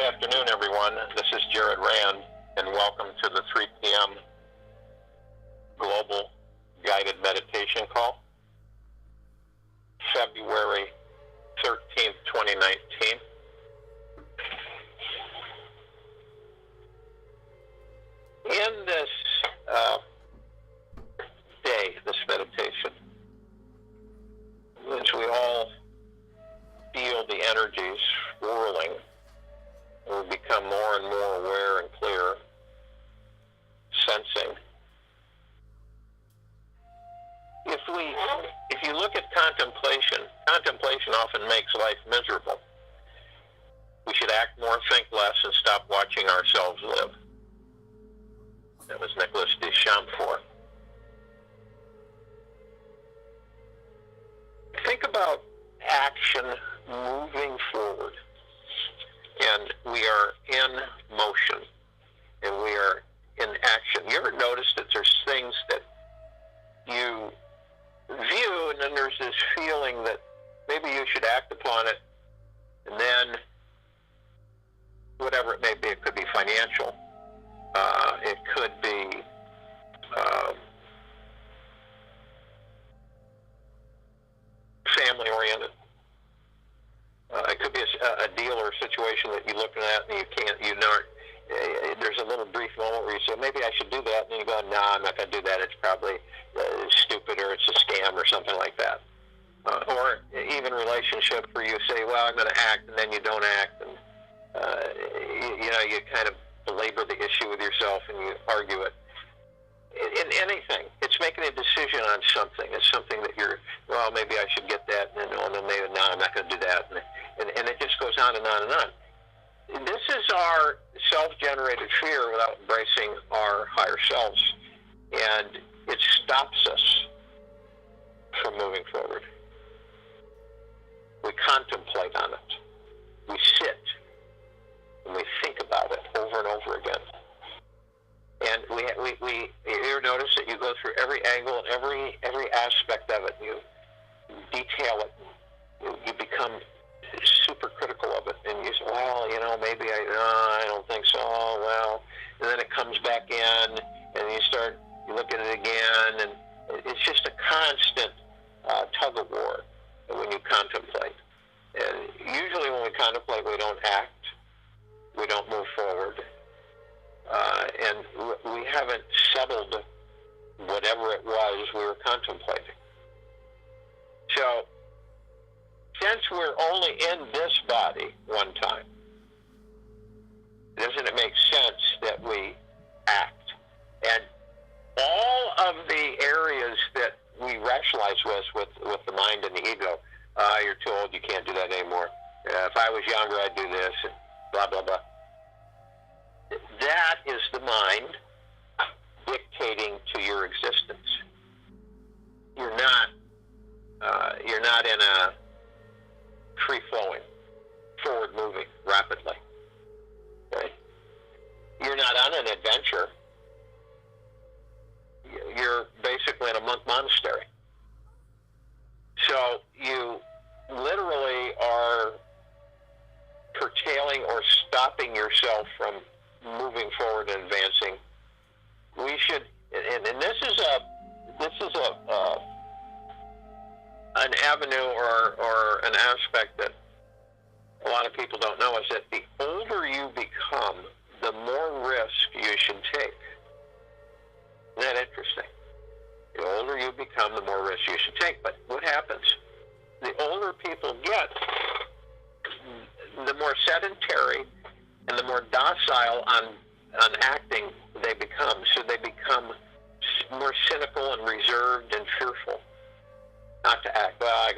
afternoon, everyone. This is Jared Rand, and welcome to the 3 p.m. Global Guided Meditation Call, February 13th, 2019. In this day, this meditation, which we all feel the energies whirling, we become more and more aware and clear, sensing. If you look at contemplation often makes life miserable. We should act more, think less, and stop watching ourselves live. That was Nicholas de Chamfort. Think about action moving forward. And we are in motion, and we are in action. You ever notice that there's things that you view, and then there's this feeling that maybe you should act upon it, and then whatever it may be, it could be financial, it could be family-oriented. It could be a deal or a situation that you're looking at and there's a little brief moment where you say, maybe I should do that, and then you go, no, I'm not going to do that. It's probably stupid, or it's a scam, or something like that. Or even relationship where you say, well, I'm going to act, and then you don't act, and you kind of belabor the issue with yourself, and you argue it. In anything, it's making a decision on something. It's something that you're, well, maybe I should get that, and then maybe, no, I'm not going to do that, and it just goes on and on and on. This is our self-generated fear without embracing our higher selves, and it stops us from moving forward. We contemplate on it. We sit, and we think about it over and over again. And we you notice that you go through every angle and every aspect of it. You detail it. You become super critical of it, and you say, well, maybe I don't think so. Well, and then it comes back in, and you look at it again, and it's just a constant tug of war when you contemplate. And usually when we contemplate, we don't act. We don't move forward. And we haven't settled whatever it was we were contemplating. So, since we're only in this body one time, doesn't it make sense that we act? And all of the areas that we rationalize with the mind and the ego, you're too old, you can't do that anymore. If I was younger, I'd do this, and blah, blah, blah. That is the mind dictating to your existence. You're not in a free-flowing, forward-moving rapidly. Okay? You're not on an adventure. You're basically in a monk monastery. So you literally are curtailing or stopping yourself from moving forward and advancing. We should, and this is an avenue or an aspect that a lot of people don't know, is that the older you become, the more risk you should take. Isn't that interesting? The older you become, the more risk you should take. But what happens? The older people get, the more sedentary and the more docile on acting they become. So they become more cynical and reserved and fearful not to act. Well,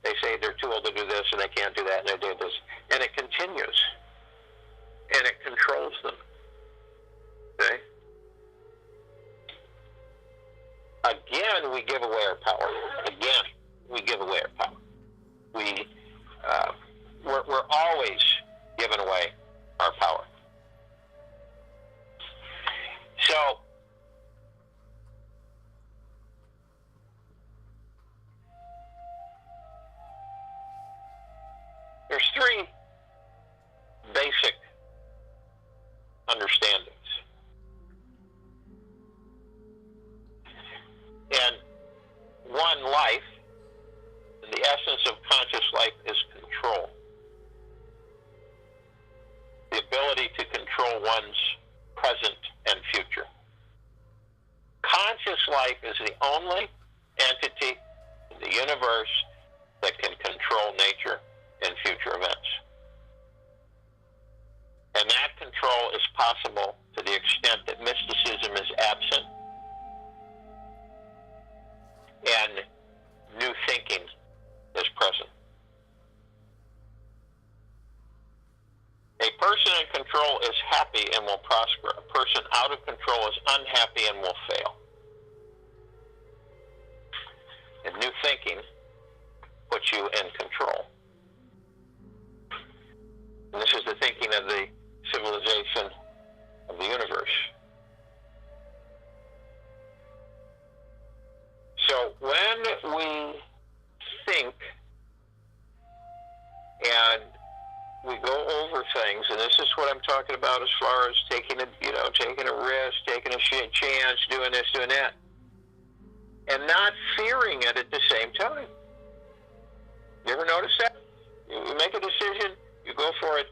they say they're too old to do this, and they can't do that, and they do this. And it continues. And it controls them. Okay? Again, we give away our power. Again, we give away our power. We're always giving away our power. So, there's three basic only entity in the universe that can control nature and future events. And that control is possible to the extent that mysticism is absent and new thinking is present. A person in control is happy and will prosper. A person out of control is unhappy and will fail. And new thinking puts you in control. And this is the thinking of the civilization of the universe. So when we think and we go over things, and this is what I'm talking about as far as taking a risk, taking a chance, doing this, doing that, and not fearing it at the same time. You ever notice that? You make a decision, you go for it,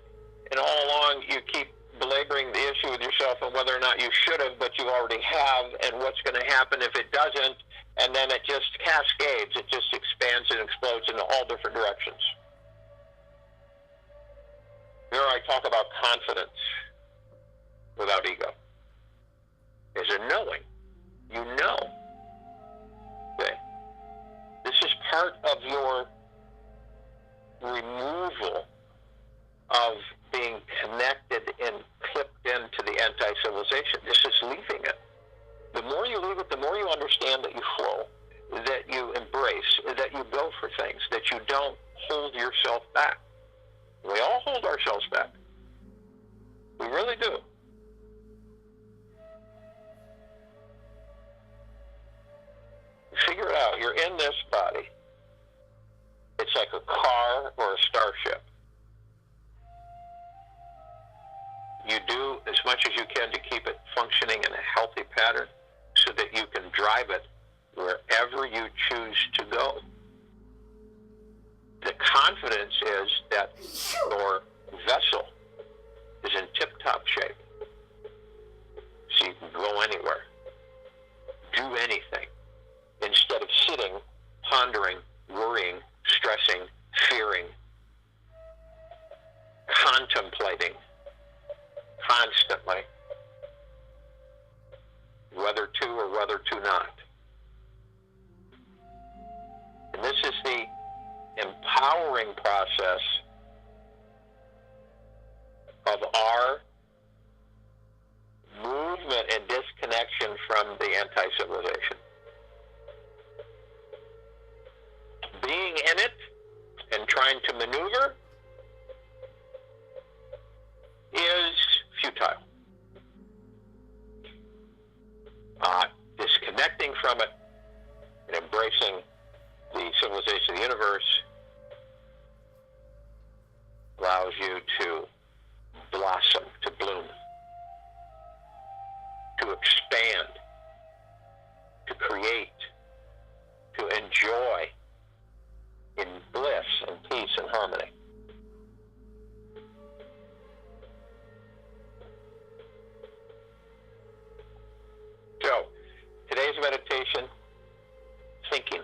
and all along you keep belaboring the issue with yourself on whether or not you should have, but you already have, and what's going to happen if it doesn't, and then it just cascades, it just expands and explodes into all different directions. Here I talk about confidence without ego. Is a knowing. You know. Okay? This is part of your removal of being connected and clipped into the anti-civilization. This is leaving it. The more you leave it, the more you understand that you flow, that you embrace, that you go for things, that you don't hold yourself back. We all hold ourselves back. We really do. Figure it out. You're in this body. It's like a car or a starship. You do as much as you can to keep it functioning in a healthy pattern so that you can drive it wherever you choose to go. The confidence is that your vessel is in tip-top shape. So you can go anywhere, do anything, instead of sitting, pondering, worrying, stressing, fearing, contemplating constantly whether to or whether to not. And this is the empowering process of our movement and disconnection from the anti-civilization. Being in it and trying to maneuver is futile. Disconnecting from it and embracing the civilization of the universe allows you to blossom, to bloom, to expand, to create, to enjoy in bliss and peace and harmony. So, today's meditation, thinking.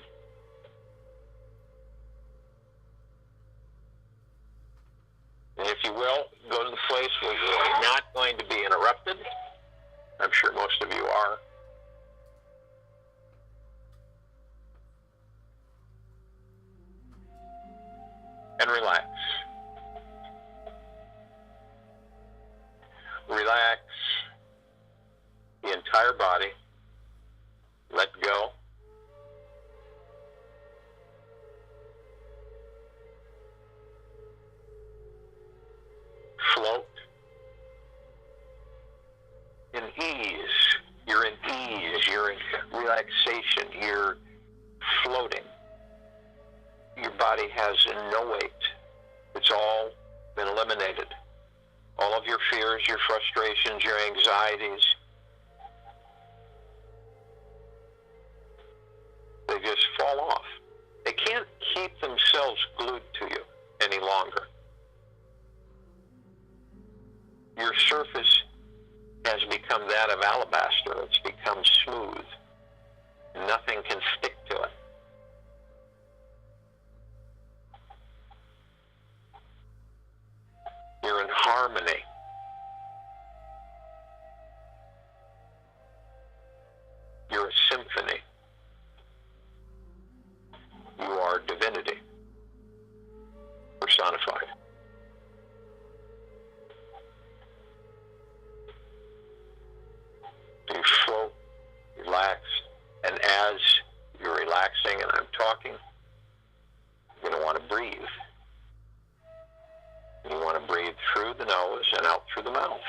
And if you will, go to the place where you are not going to be interrupted. I'm sure most of you are. And relax. Relax the entire body. Let go. Float. In ease. You're in ease. You're in relaxation. You're floating. Your body has no weight. It's all been eliminated. All of your fears, your frustrations, your anxieties, they just fall off. They can't keep themselves glued to you any longer. Your surface has become that of alabaster. It's become smooth. Nothing can relaxing and I'm talking, you're going to want to breathe. You want to breathe through the nose and out through the mouth.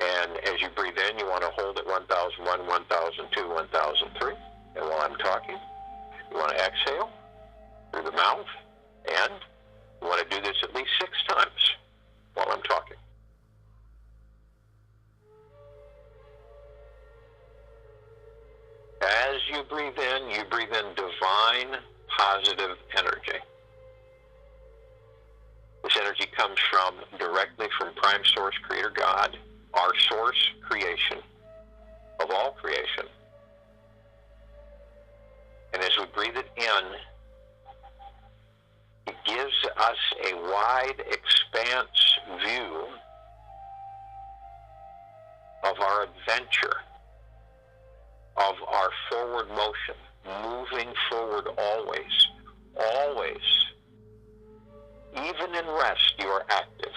And as you breathe in, you want to hold it 1001, 1002, 1003. And while I'm talking, you want to exhale through the mouth, and you want to do this at least 6 times while I'm talking. As you breathe in divine, positive energy. This energy comes directly from Prime Source Creator God, our source creation of all creation. And as we breathe it in, it gives us a wide expanse view of our adventure, of our forward motion, moving forward always, always. Even in rest, you are active.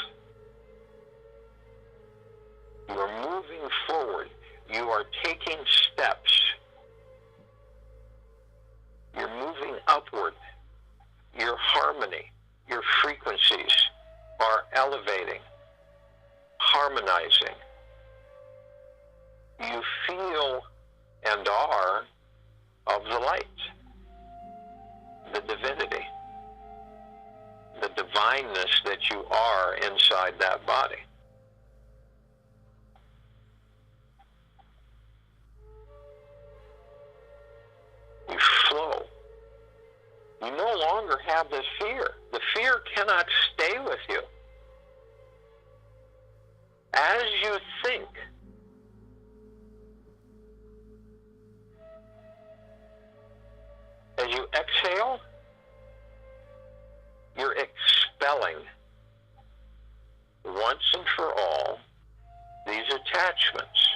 You are moving forward. You are taking steps. You're moving upward. Your harmony, your frequencies are elevating, harmonizing. You feel and are of the light, the divinity, the divineness that you are inside that body. You flow. You no longer have this fear. The fear cannot stay with you. As you think, as you exhale, you're expelling once and for all these attachments,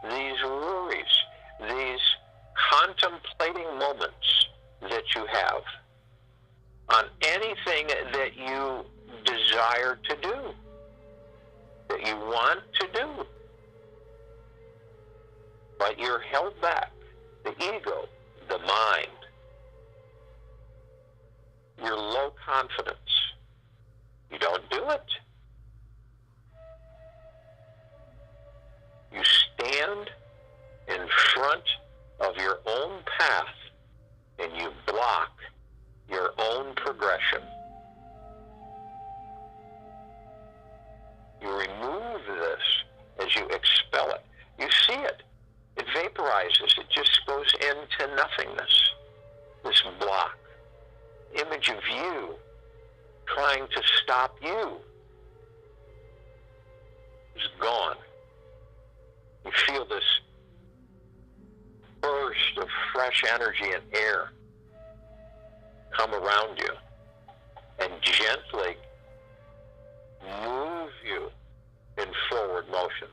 these worries, these contemplating moments that you have on anything that you desire to do, that you want to do. But you're held back. The ego, the mind, your low confidence. You don't do it. You stand in front of your own path and you block your own progression. You remove this as you expel it. You see it. It vaporizes. It just goes into nothingness. This block. Image of you trying to stop you is gone. You feel this burst of fresh energy and air come around you and gently move you in forward motion.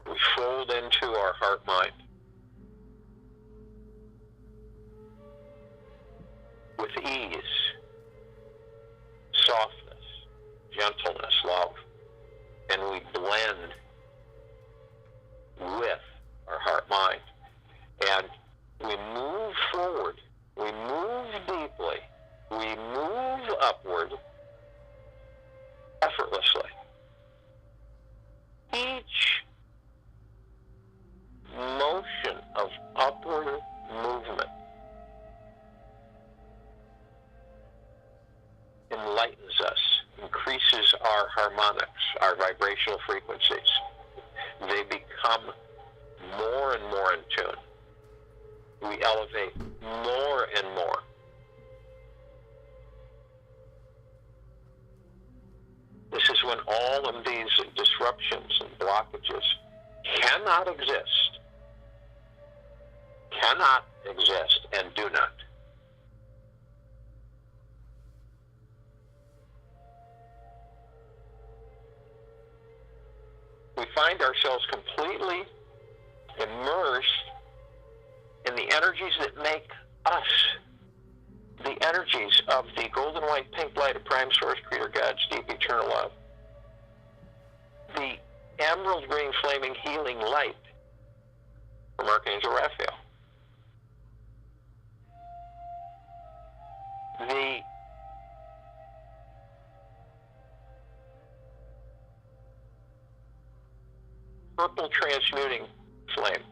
We fold into our heart-mind with ease, softness, gentleness, love, and we blend with our heart-mind. And we move forward, we move deeply, we move upward effortlessly. Each motion of upward movement enlightens us, increases our harmonics, our vibrational frequencies. They become more and more in tune. We elevate more and more. This is when all of these disruptions and blockages cannot exist and do not. We find ourselves completely immersed in the energies that make us the energies of the golden white pink light of prime source creator God's deep eternal love, the emerald green flaming healing light from Archangel Raphael, the purple transmuting flame,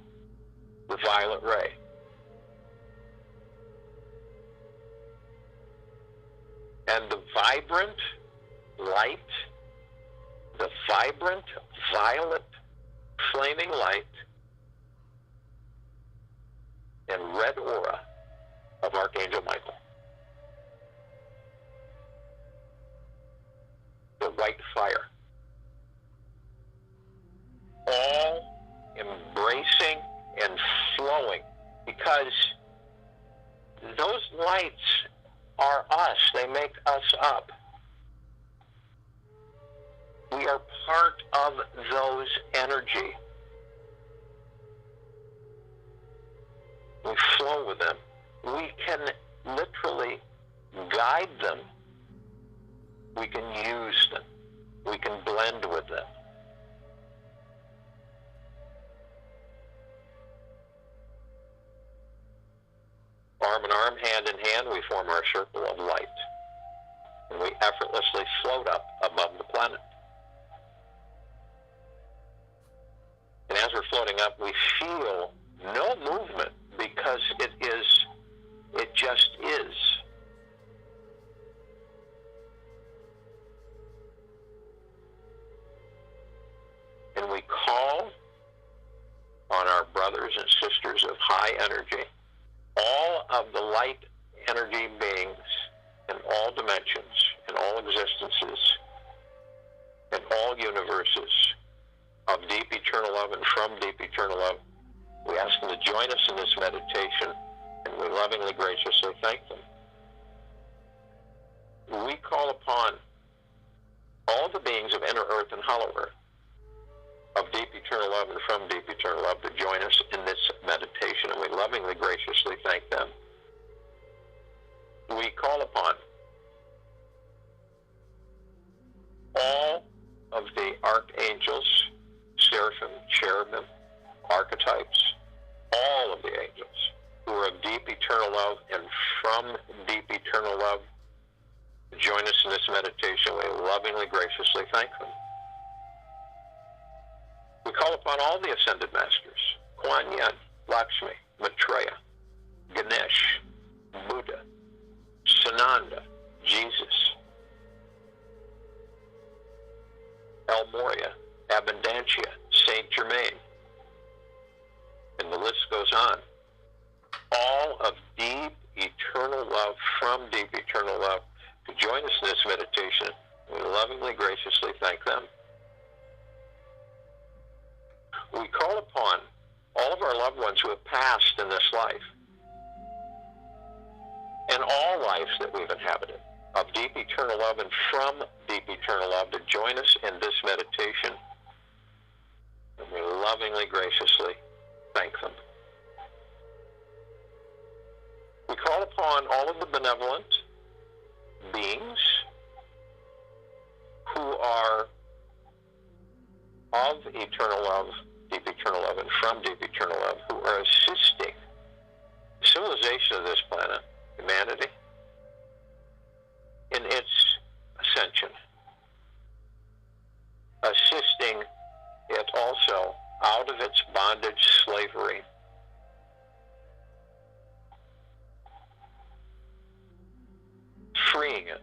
the violet ray, and the vibrant light, the vibrant violet flaming light and red aura of Archangel Michael. The white fire. All embracing and flowing, because those lights are us. They make us up. We are part of those energy. We flow with them. We can literally guide them. We can use them. We can blend with them. Arm in arm, hand in hand, we form our circle of light. And we effortlessly float up above the planet. And as we're floating up, we feel no movement, because it just is. And we call on our brothers and sisters of high energy, all of the light energy beings in all dimensions, in all existences, in all universes of deep eternal love and from deep eternal love. We ask them to join us in this meditation, and we lovingly, graciously thank them. We call upon all the beings of inner earth and hollow earth, of deep eternal love and from deep eternal love, to join us in this meditation, and we lovingly, graciously thank them. We call upon all of the archangels, seraphim, cherubim, archetypes, all of the angels who are of deep eternal love and from deep eternal love, to join us in this meditation. We lovingly, graciously thank them. We call upon all the ascended masters, Kuan Yin, Lakshmi, Maitreya, Ganesh, Buddha, Sananda, Jesus, El Morya, Abundantia, Saint Germain, and the list goes on. All of deep eternal love from deep eternal love, to join us in this meditation. We lovingly, graciously thank them. We call upon all of our loved ones who have passed in this life, and all lives that we've inhabited, of deep eternal love and from deep eternal love, to join us in this meditation. And we lovingly, graciously thank them. We call upon all of the benevolent beings who are of eternal love, deep eternal love, and from deep eternal love, who are assisting the civilization of this planet, humanity, in its ascension, assisting it also out of its bondage, slavery, freeing it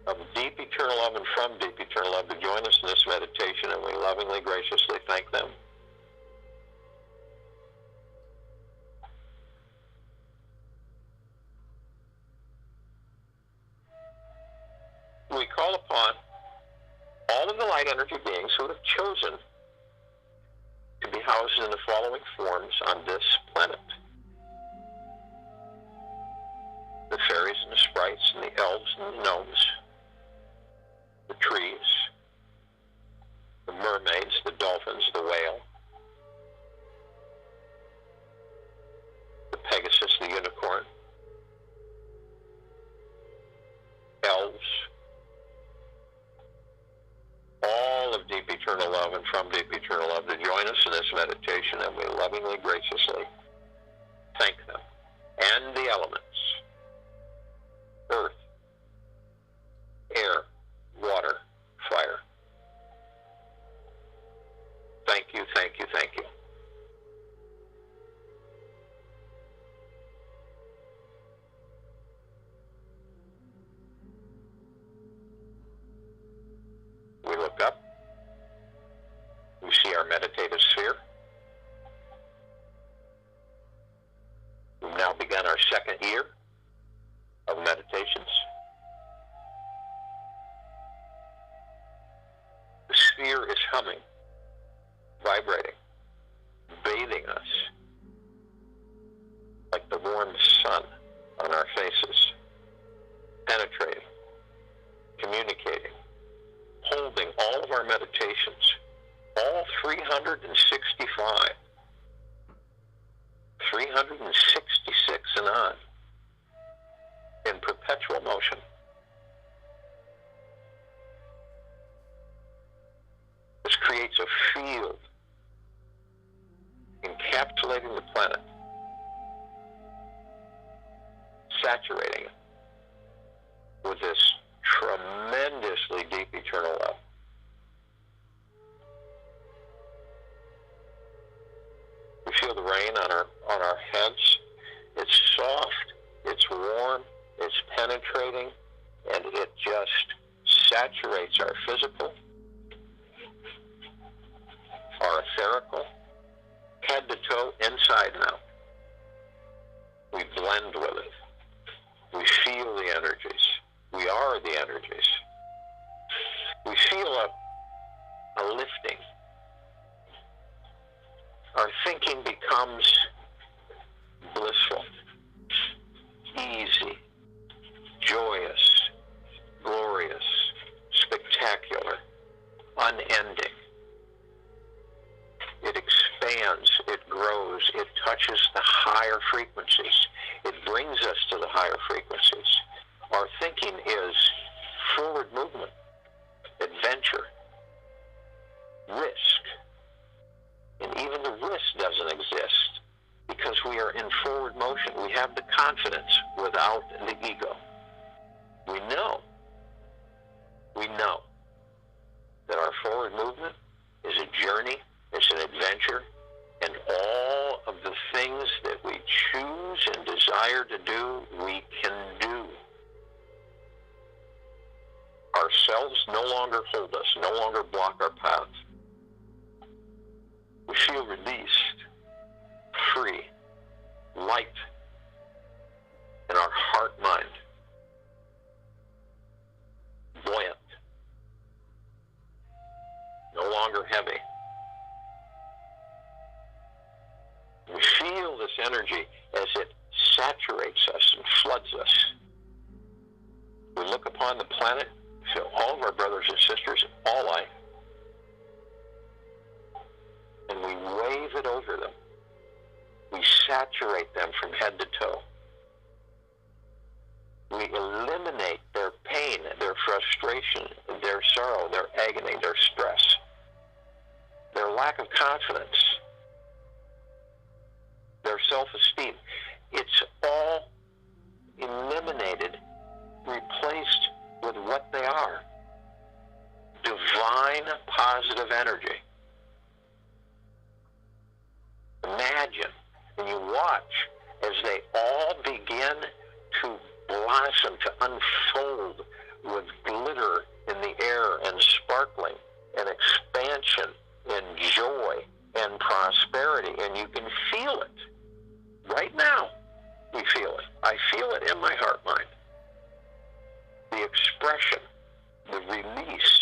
of deep eternal love and from deep eternal love, to join us in this meditation, and we lovingly, graciously thank them. We call upon all of the light energy beings who have chosen to be housed in the following forms on this planet: the fairies and the sprites and the elves and the gnomes, the trees, the mermaids, the dolphins, the whale, the us in this meditation, and we lovingly, graciously thank them. And the elements, earth, air, water, fire. Thank you, thank you, thank you. We look up. We see our meditative sphere. We've now begun our second year of meditations. The sphere is humming, vibrating, bathing us like the warm sun on our faces, penetrating, communicating, holding all of our meditations, all 365, 366 and on, in perpetual motion. This creates a field encapsulating the planet, saturating it with this tremendously deep eternal love. We feel the rain on our heads. It's soft, it's warm, it's penetrating, and it just saturates our physical, our etherical, head to toe, inside and out. We blend with it. We feel the energies. We are the energies. We feel a lifting. Our thinking becomes blissful, easy, joyous, glorious, spectacular, unending. It expands, it grows, it touches the higher frequencies. It brings us to the higher frequencies. Our thinking is forward movement, adventure, risk. And even the risk doesn't exist because we are in forward motion. We have the confidence without the ego. We know that our forward movement is a journey, it's an adventure, and all of the things that we choose and desire to do, we can do. Ourselves no longer hold us, no longer block our path. We feel released, free, light in our heart mind, buoyant, no longer heavy. We feel this energy as it saturates us and floods us. We look upon the planet, feel all of our brothers and sisters, all life, and we wave it over them. We saturate them from head to toe. We eliminate their pain, their frustration, their sorrow, their agony, their stress, their lack of confidence, their self-esteem. It's all eliminated, replaced with what they are. Divine positive energy. Imagine, and you watch as they all begin to blossom, to unfold with glitter in the air and sparkling and expansion and joy and prosperity. And you can feel it. Right now, we feel it. I feel it in my heart mind. The expression, the release,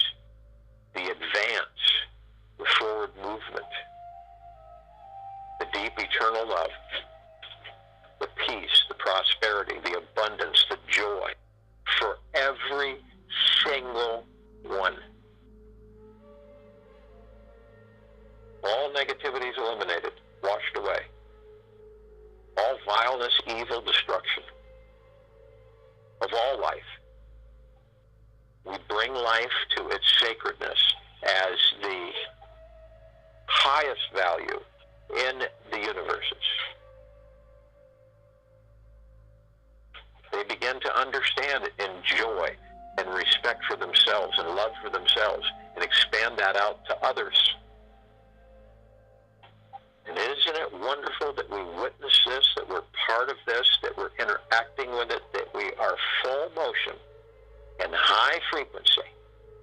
the advance, the forward movement, the deep eternal love, the peace, the prosperity, the abundance, the joy for every single one. All negativity is eliminated, washed away. All vileness, evil, destruction of all life. We bring life to its sacredness as the highest value in the universes. They begin to understand it, enjoy, and respect for themselves and love for themselves, and expand that out to others. And isn't it wonderful that we witness this, that we're part of this, that we're interacting with it, that we are full motion and high frequency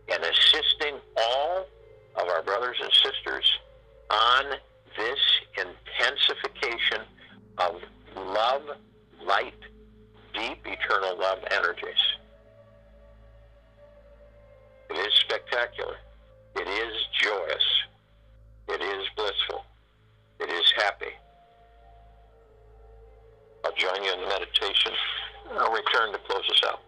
and assisting all of our brothers and sisters on this intensification of love, light, deep, eternal love energies. It is spectacular. It is joyous. It is blissful. It is happy. I'll join you in the meditation. I'll return to close us out.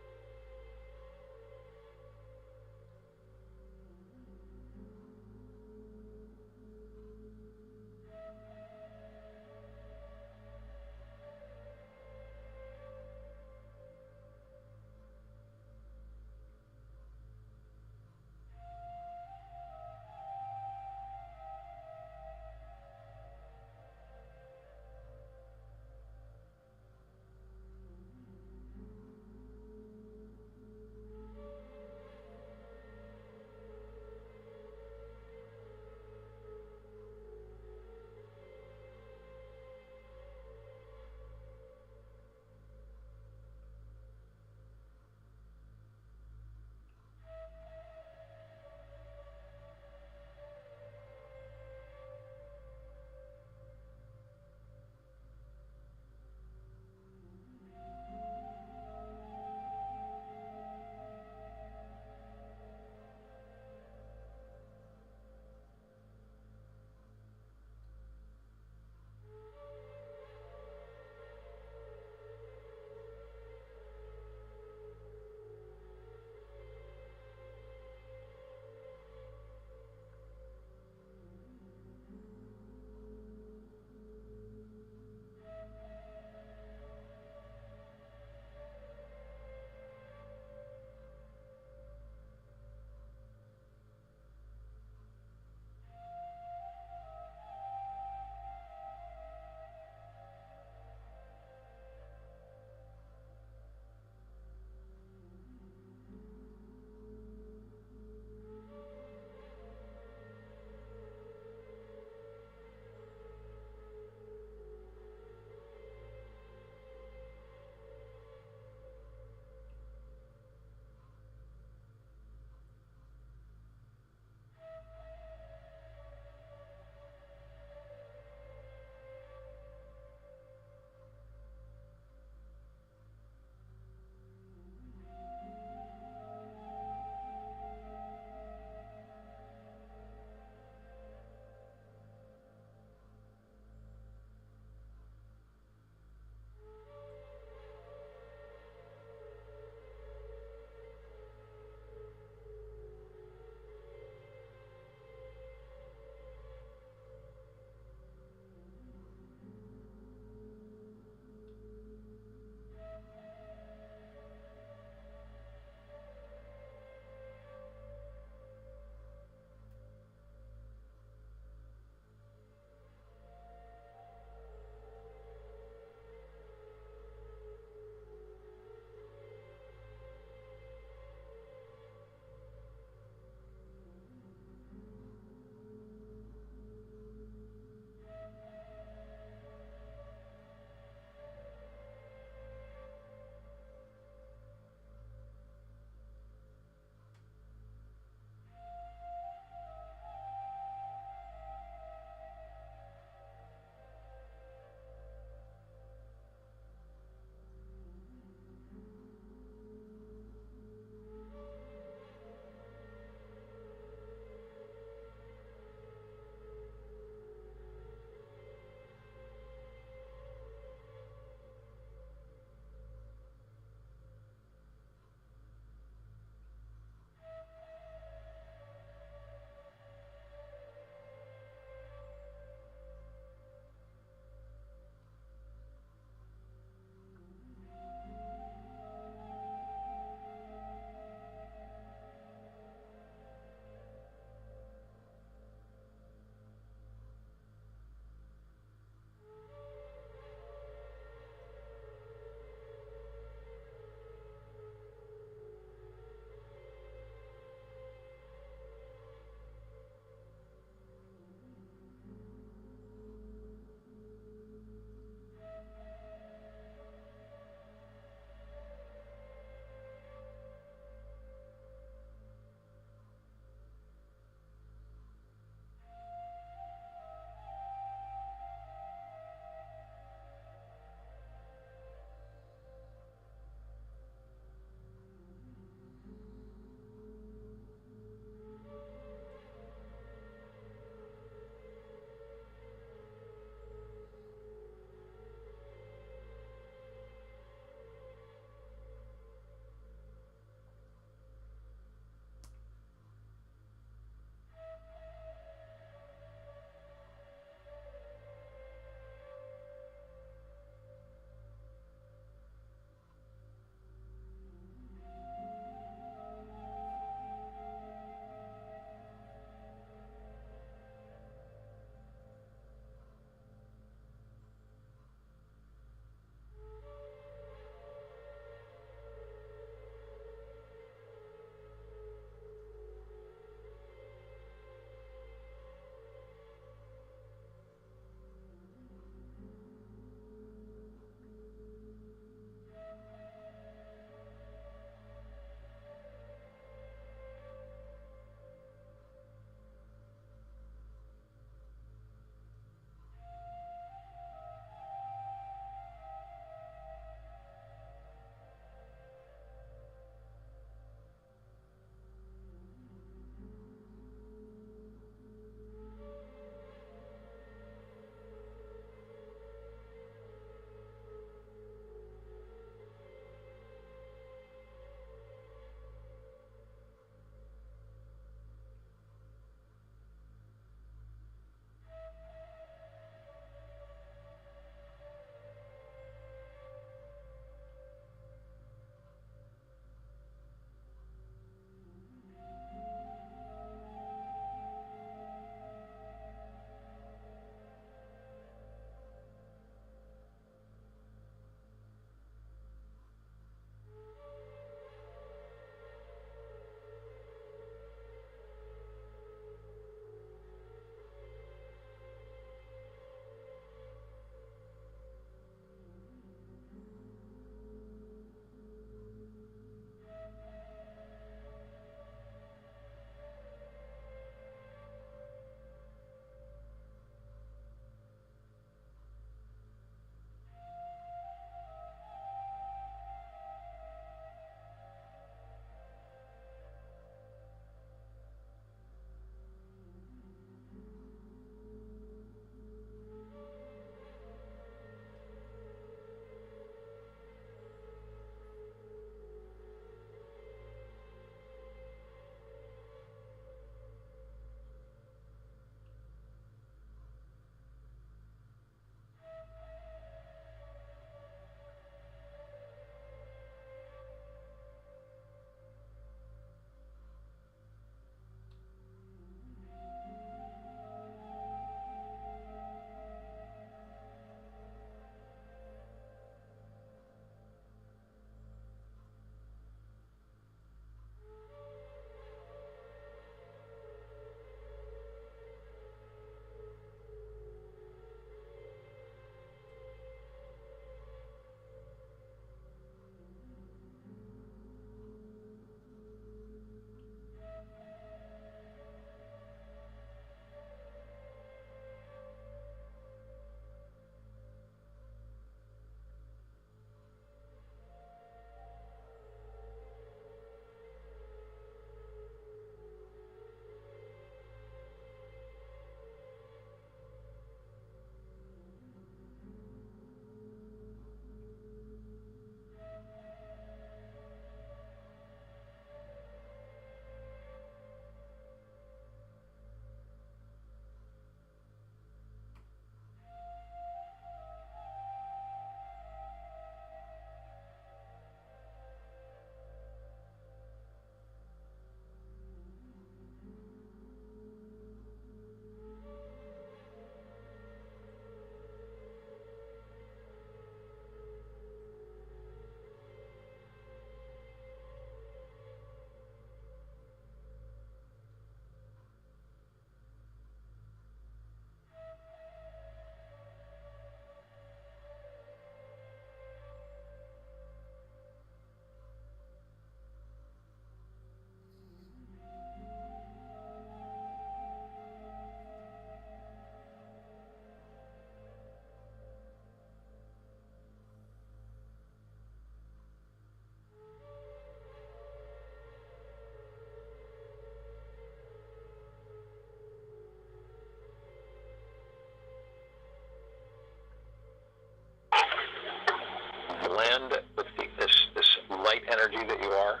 blend with this light energy that you are.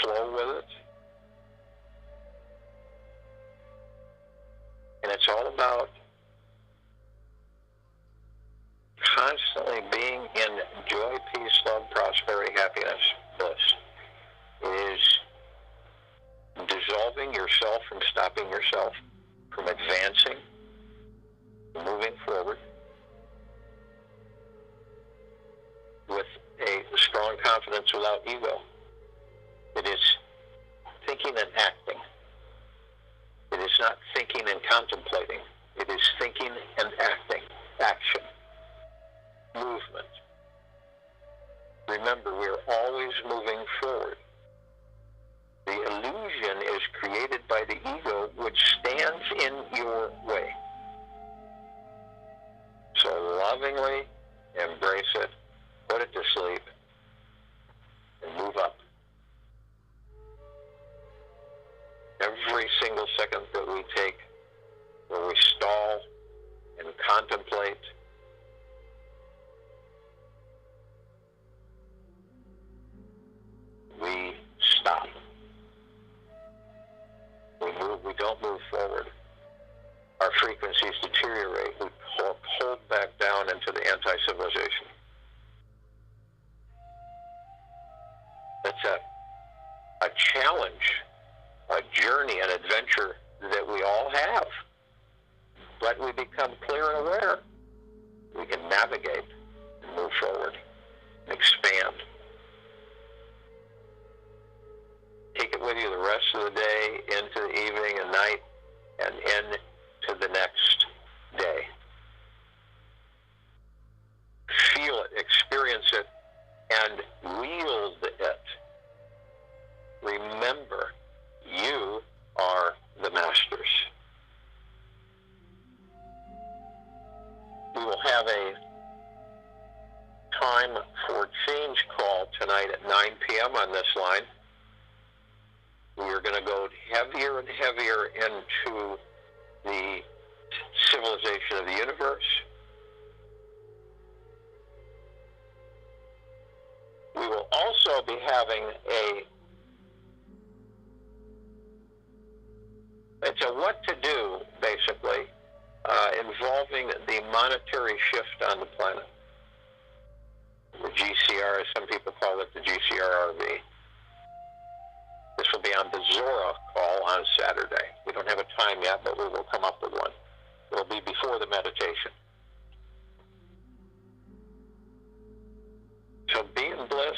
Flow with it. And it's all about constantly being in joy, peace, love, prosperity, happiness, bliss. It is dissolving yourself from stopping yourself, from advancing, moving forward with a strong confidence without ego. It is thinking and acting. It is not thinking and contemplating. It is thinking and acting. Action. Movement. Remember, we are always moving forward. The illusion is created by the ego, which stands in your way. So lovingly embrace it, put it to sleep, and move up. Every single second that we take where we stall and contemplate, we stop. We don't move forward. Our frequencies deteriorate. We pull back down into the anti-civilization. That's a challenge, a journey, an adventure that we all have. But we become clear and aware. We can navigate and move forward and expand. Take it with you the rest of the day, into the evening and night, and into the next day. Feel it, experience it, and wield it. Remember, you are the masters. We will have a time for change call tonight at 9 p.m. on this line. We are going to go heavier and heavier into the civilization of the universe. We will also be having it's a what to do, basically, involving the monetary shift on the planet. The GCR, as some people call it, the GCRRV. This will be on the Zora call on Saturday. We don't have a time yet, but we will come up with one. It will be before the meditation. So be in bliss,